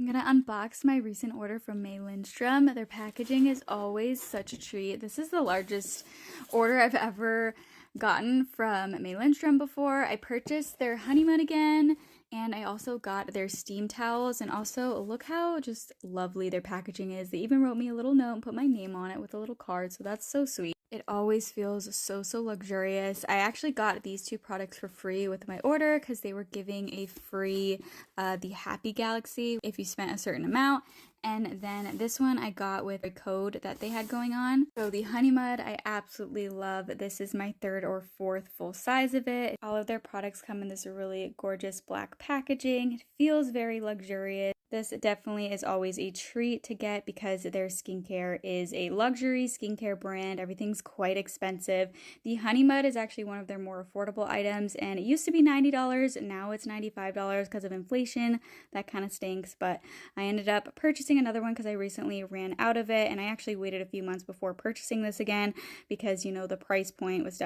I'm gonna unbox my recent order from May Lindstrom. Their packaging is always such a treat. This is the largest order I've ever gotten from May Lindstrom before. I purchased their honeymoon again, and I also got their steam towels, and also look how just lovely their packaging is. They even wrote me a little note and put my name on it with a little card, so that's so sweet. It always feels so luxurious. I actually got these two products for free with my order because they were giving a free the Happy Galaxy if you spent a certain amount. And then this one I got with a code that they had going on. So the Honey Mud I absolutely love. This is my third or fourth full size of it. All of their products come in this really gorgeous black packaging. It feels very luxurious. This definitely is always a treat to get because their skincare is a luxury skincare brand. Everything's quite expensive. The Honey Mud is actually one of their more affordable items, and it used to be $90. Now it's $95 because of inflation. That kind of stinks, but I ended up purchasing another one because I recently ran out of it, and I actually waited a few months before purchasing this again because, you know, the price point was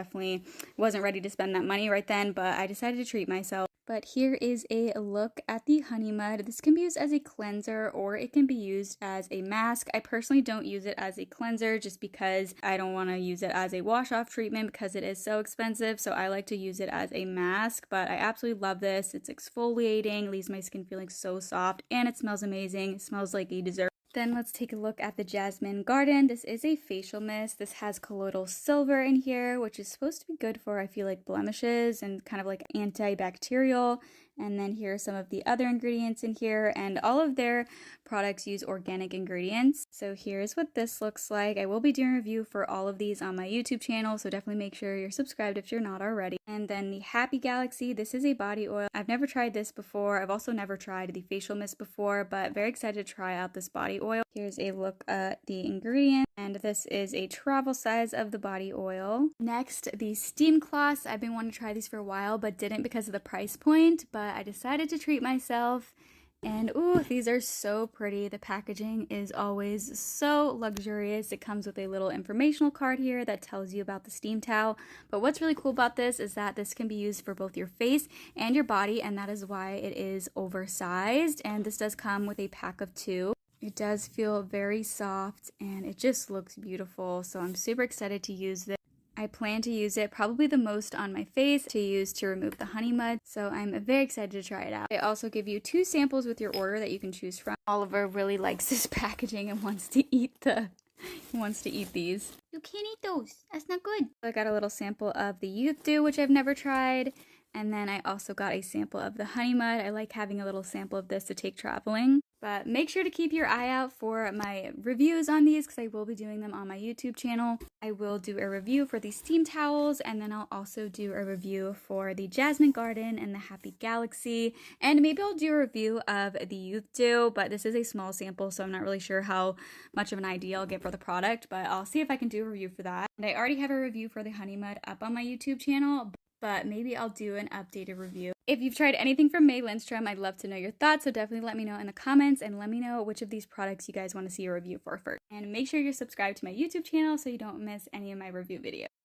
wasn't ready to spend that money right then, but I decided to treat myself. But here is a look at the Honey Mud. This can be used as a cleanser or it can be used as a mask. I personally don't use it as a cleanser just because I don't want to use it as a wash-off treatment because it is so expensive. So I like to use it as a mask, but I absolutely love this. It's exfoliating, leaves my skin feeling so soft, and it smells amazing. It smells like a dessert. Then let's take a look at the Jasmine Garden. This is a facial mist. This has colloidal silver in here, which is supposed to be good for, I feel like, blemishes and kind of like antibacterial. And then here are some of the other ingredients in here, and all of their products use organic ingredients. So here's what this looks like. I will be doing a review for all of these on my YouTube channel, so definitely make sure you're subscribed if you're not already. And then the Happy Galaxy. This is a body oil. I've never tried this before. I've also never tried the facial mist before, but very excited to try out this body oil. Here's a look at the ingredients, and this is a travel size of the body oil. Next, the steam cloths. I've been wanting to try these for a while, but didn't because of the price point, but I decided to treat myself. And ooh, these are so pretty. The packaging is always so luxurious. It comes with a little informational card here that tells you about the steam towel. But what's really cool about this is that this can be used for both your face and your body, and that is why it is oversized. And this does come with a pack of 2. It does feel very soft and it just looks beautiful. So I'm super excited to use this. I plan to use it probably the most on my face to use to remove the honey mud, so I'm very excited to try it out. They also give you 2 samples with your order that you can choose from. Oliver really likes this packaging and wants to eat these. You can't eat those. That's not good. I got a little sample of the Youth Dew, which I've never tried. And then I also got a sample of the honey mud. I like having a little sample of this to take traveling. But make sure to keep your eye out for my reviews on these because I will be doing them on my YouTube channel. I will do a review for the steam towels, and then I'll also do a review for the Jasmine Garden and the Happy Galaxy. And maybe I'll do a review of the Youth Dew, but this is a small sample, so I'm not really sure how much of an idea I'll get for the product, but I'll see if I can do a review for that. And I already have a review for the honey mud up on my YouTube channel, but maybe I'll do an updated review. If you've tried anything from May Lindstrom, I'd love to know your thoughts, so definitely let me know in the comments and let me know which of these products you guys want to see a review for first. And make sure you're subscribed to my YouTube channel so you don't miss any of my review videos.